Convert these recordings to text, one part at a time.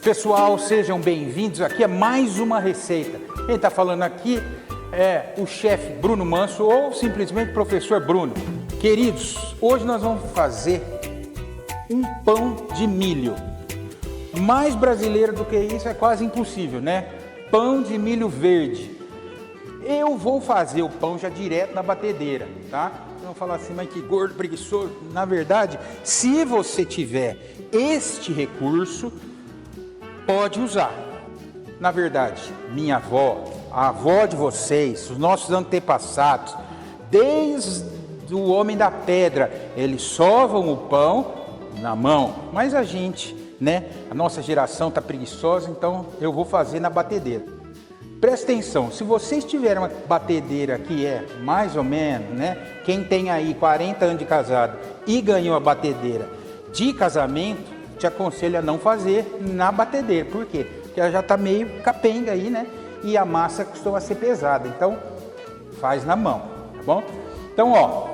Pessoal, sejam bem-vindos aqui a mais uma receita. Quem está falando aqui é o chefe Bruno Manso ou simplesmente professor Bruno. Queridos, hoje nós vamos fazer um pão de milho. Mais brasileiro do que isso é quase impossível, né? Pão de milho verde. Eu vou fazer o pão já direto na batedeira, tá? Vão falar assim, mas que gordo, preguiçoso. Na verdade, se você tiver este recurso, pode usar. Na verdade, minha avó, a avó de vocês, os nossos antepassados, desde o homem da pedra, eles sovam o pão na mão. Mas a gente, né, a nossa geração está preguiçosa, então eu vou fazer na batedeira. Presta atenção, se vocês tiverem uma batedeira que é mais ou menos, né, quem tem aí 40 anos de casado e ganhou a batedeira de casamento, te aconselho a não fazer na batedeira. Por quê? Porque ela já está meio capenga aí, né? E a massa costuma ser pesada. Então, faz na mão, tá bom? Então, ó,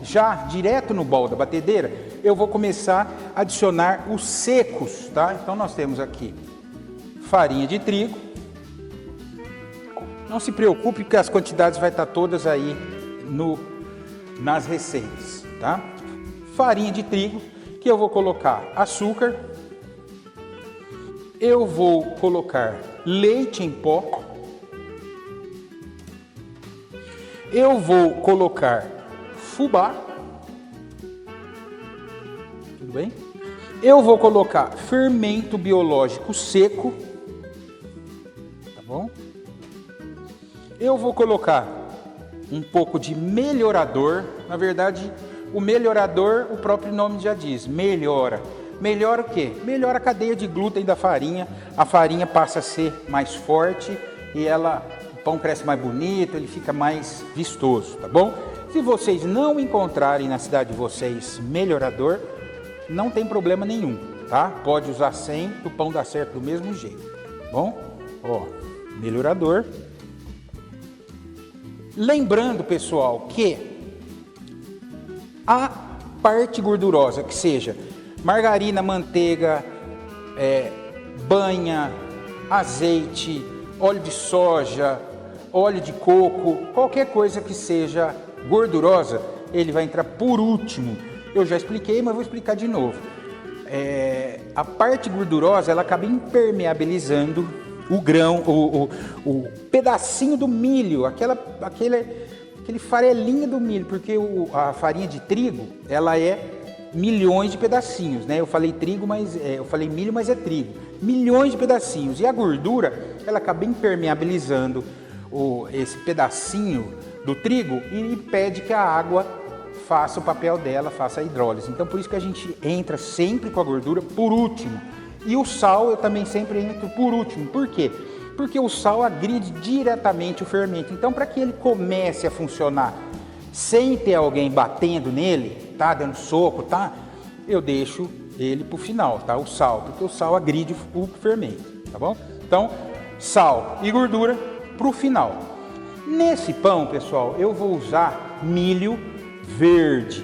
já direto no bol da batedeira, eu vou começar a adicionar os secos, tá? Então, nós temos aqui farinha de trigo. Não se preocupe, porque as quantidades vai estar todas aí nas receitas, tá? Farinha de trigo, que eu vou colocar açúcar, eu vou colocar leite em pó, eu vou colocar fubá, tudo bem? Eu vou colocar fermento biológico seco, tá bom? Eu vou colocar um pouco de melhorador, na verdade, o melhorador, o próprio nome já diz, melhora. Melhora o quê? Melhora a cadeia de glúten da farinha, a farinha passa a ser mais forte e o pão cresce mais bonito, ele fica mais vistoso, tá bom? Se vocês não encontrarem na cidade de vocês melhorador, não tem problema nenhum, tá? Pode usar sem, o pão dá certo do mesmo jeito, tá bom? Ó, melhorador. Lembrando, pessoal, que a parte gordurosa, que seja margarina, manteiga, banha, azeite, óleo de soja, óleo de coco, qualquer coisa que seja gordurosa, ele vai entrar por último. Eu já expliquei, mas vou explicar de novo. A parte gordurosa, ela acaba impermeabilizando o grão, o pedacinho do milho, aquele farelinho do milho, porque a farinha de trigo, ela é milhões de pedacinhos, né? Eu falei trigo, mas eu falei milho, mas é trigo. Milhões de pedacinhos. E a gordura, ela acaba impermeabilizando esse pedacinho do trigo e impede que a água faça o papel dela, faça a hidrólise. Então, por isso que a gente entra sempre com a gordura por último. E o sal eu também sempre entro por último. Por quê? Porque o sal agride diretamente o fermento. Então, para que ele comece a funcionar sem ter alguém batendo nele, tá, dando soco, tá, eu deixo ele para o final, tá, o sal, porque o sal agride o fermento, tá bom? Então, sal e gordura para o final. Nesse pão, pessoal, eu vou usar milho verde.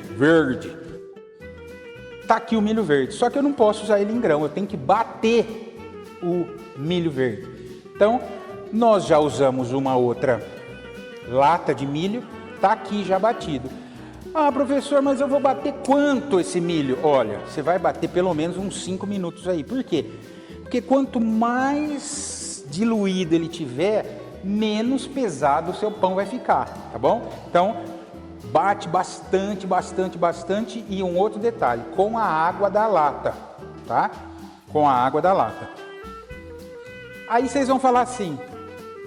Tá aqui o milho verde, só que eu não posso usar ele em grão, eu tenho que bater o milho verde. Então, nós já usamos uma outra lata de milho, tá aqui já batido. Ah, professor, mas eu vou bater quanto esse milho? Olha, você vai bater pelo menos uns 5 minutos aí. Por quê? Porque quanto mais diluído ele tiver, menos pesado o seu pão vai ficar, tá bom? Então, bate bastante. E um outro detalhe, com a água da lata, tá? Com a água da lata. Aí vocês vão falar assim,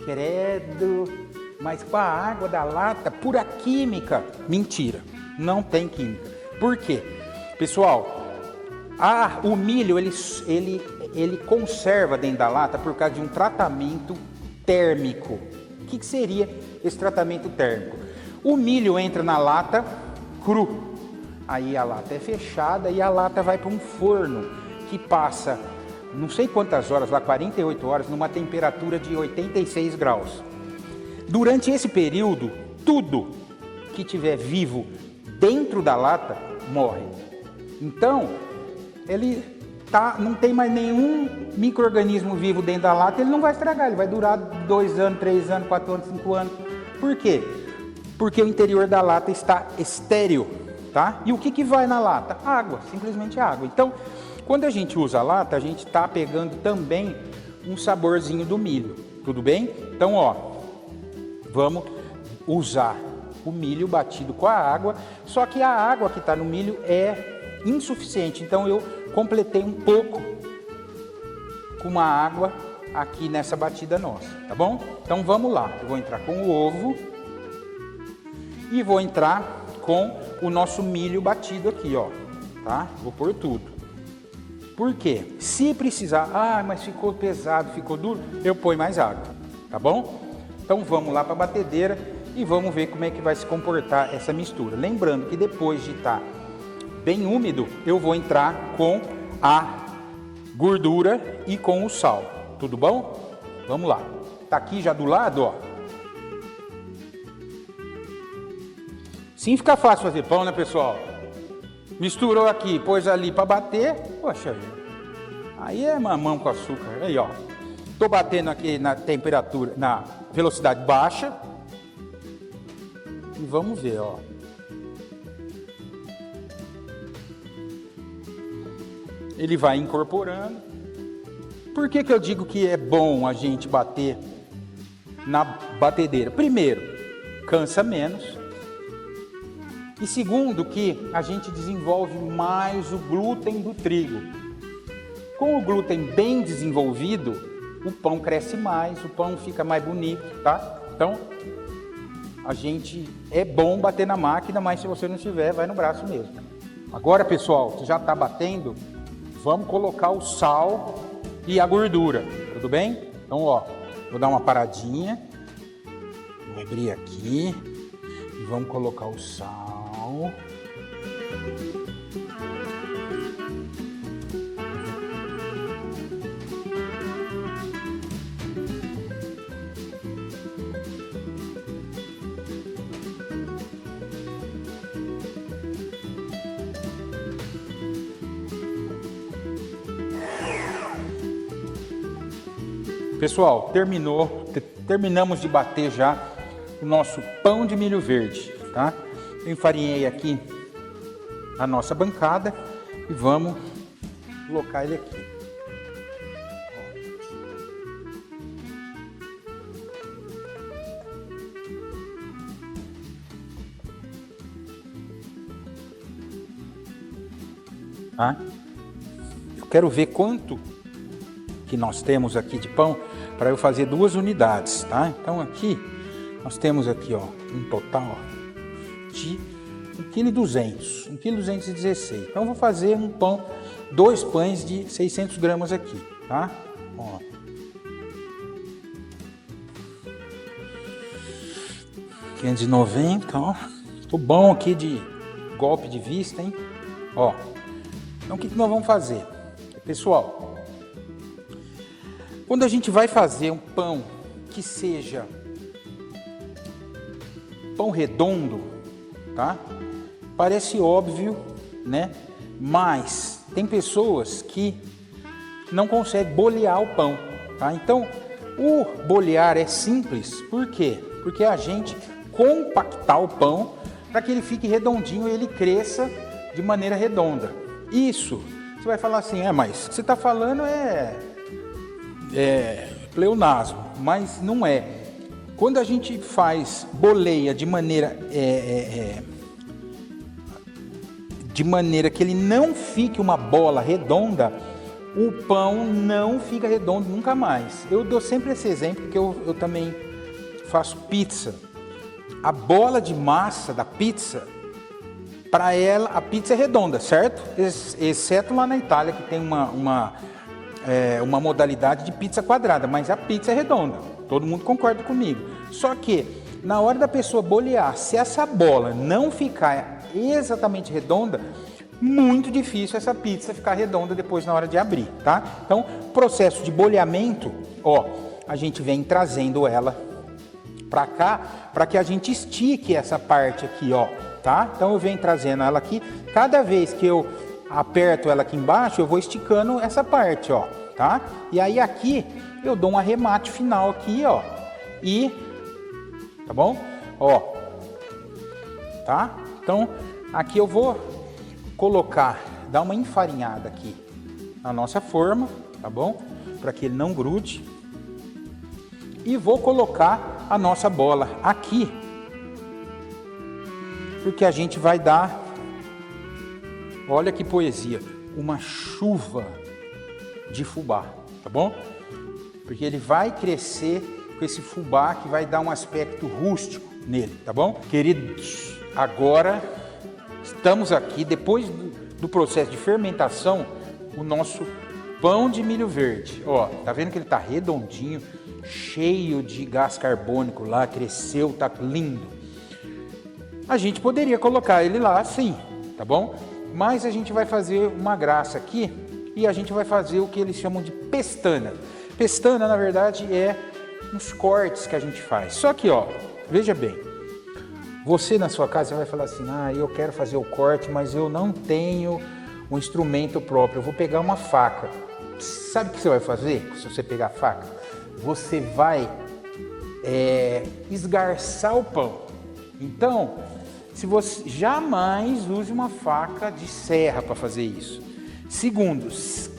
credo, mas com a água da lata, pura química. Mentira, não tem química. Por quê? Pessoal, o milho, ele conserva dentro da lata por causa de um tratamento térmico. O que seria esse tratamento térmico? O milho entra na lata cru, aí a lata é fechada e a lata vai para um forno que passa não sei quantas horas, lá 48 horas, numa temperatura de 86 graus. Durante esse período, tudo que tiver vivo dentro da lata morre. Então, ele não tem mais nenhum micro-organismo vivo dentro da lata, ele não vai estragar, ele vai durar 2 anos, 3 anos, 4 anos, 5 anos. Por quê? Porque o interior da lata está estéril, tá? E o que vai na lata? Água, simplesmente água. Então, quando a gente usa a lata, a gente está pegando também um saborzinho do milho, tudo bem? Então, ó, vamos usar o milho batido com a água, só que a água que está no milho é insuficiente, então eu completei um pouco com uma água aqui nessa batida nossa, tá bom? Então vamos lá, eu vou entrar com o ovo e vou entrar com o nosso milho batido aqui, ó, tá? Vou pôr tudo. Por quê? Se precisar, mas ficou pesado, ficou duro, eu ponho mais água, tá bom? Então vamos lá para a batedeira e vamos ver como é que vai se comportar essa mistura. Lembrando que depois de estar bem úmido, eu vou entrar com a gordura e com o sal, tudo bom? Vamos lá. Tá aqui já do lado, ó. Sim, fica fácil fazer pão, né, pessoal? Misturou aqui, pôs ali para bater, poxa, aí é mamão com açúcar. Aí, ó, tô batendo aqui na temperatura, na velocidade baixa e vamos ver, ó. Ele vai incorporando. Por que eu digo que é bom a gente bater na batedeira? Primeiro, cansa menos. E segundo, que a gente desenvolve mais o glúten do trigo. Com o glúten bem desenvolvido, o pão cresce mais, o pão fica mais bonito, tá? Então, é bom bater na máquina, mas se você não tiver, vai no braço mesmo. Agora, pessoal, que já está batendo, vamos colocar o sal e a gordura, tudo bem? Então, ó, vou dar uma paradinha, vou abrir aqui e vamos colocar o sal. Pessoal, terminamos de bater já o nosso pão de milho verde, tá? Eu enfarinhei aqui a nossa bancada e vamos colocar ele aqui. Tá? Eu quero ver quanto que nós temos aqui de pão para eu fazer 2 unidades, tá? Então aqui nós temos aqui, ó, um total de 1,2 kg, 1,216 kg. Então vou fazer um pão, 2 pães de 600 gramas aqui, tá? Ó. R$590, ó. Tô bom aqui de golpe de vista, hein? Ó. Então o que nós vamos fazer? Pessoal, quando a gente vai fazer um pão que seja pão redondo, tá? Parece óbvio, né? Mas tem pessoas que não conseguem bolear o pão, tá? Então, o bolear é simples, por quê? Porque a gente compactar o pão para que ele fique redondinho e ele cresça de maneira redonda. Isso, você vai falar assim, mas o que você está falando é pleonasmo, mas não é. Quando a gente boleia de maneira que ele não fique uma bola redonda, o pão não fica redondo nunca mais. Eu dou sempre esse exemplo porque eu também faço pizza. A bola de massa da pizza, para ela, a pizza é redonda, certo? Exceto lá na Itália, que tem uma modalidade de pizza quadrada, mas a pizza é redonda. Todo mundo concorda comigo. Só que, na hora da pessoa bolear, se essa bola não ficar exatamente redonda, muito difícil essa pizza ficar redonda depois na hora de abrir, tá? Então, processo de boleamento, ó, a gente vem trazendo ela para cá, para que a gente estique essa parte aqui, ó, tá? Então eu venho trazendo ela aqui, cada vez que eu aperto ela aqui embaixo, eu vou esticando essa parte, ó, tá? E aí aqui eu dou um arremate final aqui, ó, e, tá bom? Ó, tá? Então, aqui eu vou colocar, dar uma enfarinhada aqui na nossa forma, tá bom? Para que ele não grude. E vou colocar a nossa bola aqui, porque a gente vai dar, olha que poesia, uma chuva de fubá, tá bom? Porque ele vai crescer com esse fubá que vai dar um aspecto rústico nele, tá bom? Queridos, agora estamos aqui, depois do processo de fermentação, o nosso pão de milho verde. Ó, tá vendo que ele tá redondinho, cheio de gás carbônico lá, cresceu, tá lindo. A gente poderia colocar ele lá assim, tá bom? Mas a gente vai fazer uma graça aqui e a gente vai fazer o que eles chamam de pestana. Pestana, na verdade, é uns cortes que a gente faz. Só que, ó, veja bem, você na sua casa vai falar assim, ah, eu quero fazer o corte, mas eu não tenho um instrumento próprio, eu vou pegar uma faca. Sabe o que você vai fazer se você pegar a faca? Você vai esgarçar o pão. Então, se você jamais use uma faca de serra para fazer isso. Segundo,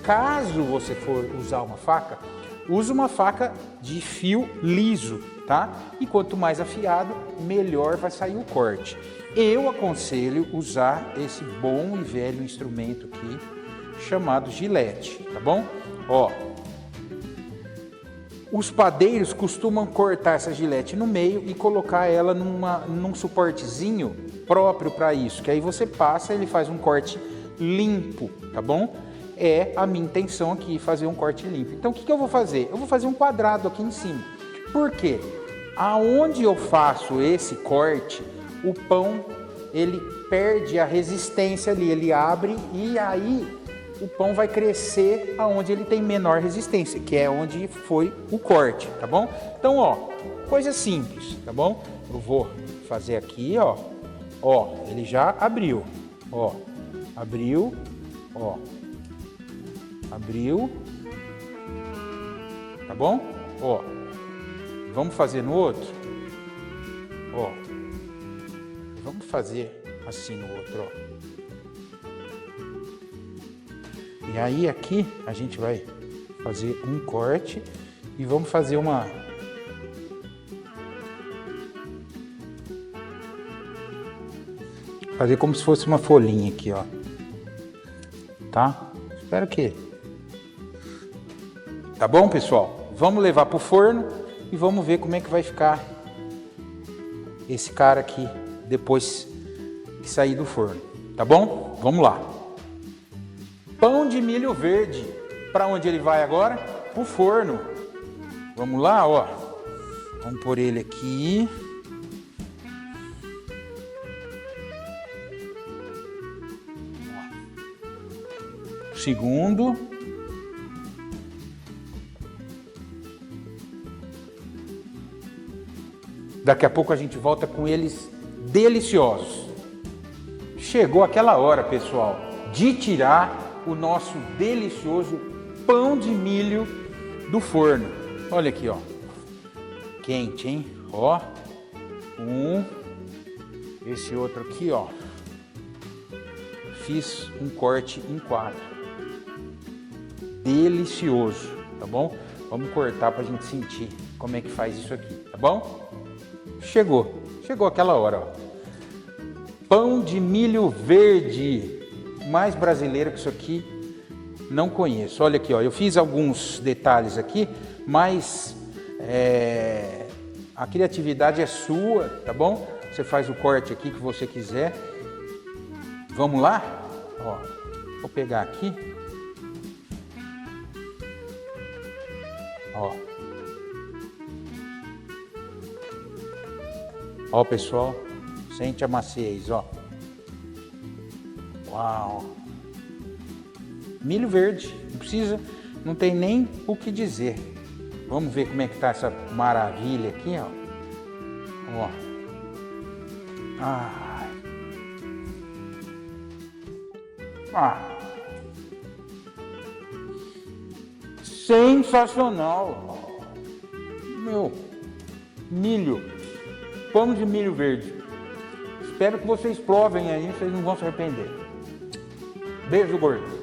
caso você for usar uma faca, use uma faca de fio liso, tá? E quanto mais afiado, melhor vai sair o corte. Eu aconselho usar esse bom e velho instrumento aqui, chamado gilete, tá bom? Ó, os padeiros costumam cortar essa gilete no meio e colocar ela num suportezinho próprio para isso, que aí você passa e ele faz um corte limpo, tá bom? É a minha intenção aqui, fazer um corte limpo. Então, o que eu vou fazer? Eu vou fazer um quadrado aqui em cima. Por quê? Aonde eu faço esse corte, o pão, ele perde a resistência ali, ele abre e aí o pão vai crescer aonde ele tem menor resistência, que é onde foi o corte, tá bom? Então, ó, coisa simples, tá bom? Eu vou fazer aqui, ó, ele já abriu, ó, abriu, ó, abriu, tá bom? Ó, vamos fazer no outro, ó, vamos fazer assim no outro, ó. E aí aqui a gente vai fazer um corte e vamos fazer fazer como se fosse uma folhinha aqui, ó. Tá? Espero que... Tá bom, pessoal? Vamos levar pro forno e vamos ver como é que vai ficar esse cara aqui depois que sair do forno. Tá bom? Vamos lá. Pão de milho verde. Para onde ele vai agora? Pro forno. Vamos lá, ó. Vamos pôr ele aqui. Segundo. Daqui a pouco a gente volta com eles deliciosos. Chegou aquela hora, pessoal, de tirar o nosso delicioso pão de milho do forno. Olha aqui, ó. Quente, hein? Ó. Esse outro aqui, ó. Fiz um corte em 4. Delicioso, tá bom? Vamos cortar pra gente sentir como é que faz isso aqui, tá bom? Chegou aquela hora, ó. Pão de milho verde. Mais brasileiro que isso aqui, não conheço. Olha aqui, ó, eu fiz alguns detalhes aqui, mas a criatividade é sua, tá bom? Você faz o corte aqui que você quiser. Vamos lá? Ó, vou pegar aqui. Ó. Ó, pessoal, sente a maciez, ó. Uau! Milho verde, não tem nem o que dizer. Vamos ver como é que tá essa maravilha aqui, ó. Ó. Ai. Ah. sensacional. Meu, milho, pão de milho verde. Espero que vocês provem aí, vocês não vão se arrepender. Beijo gordo.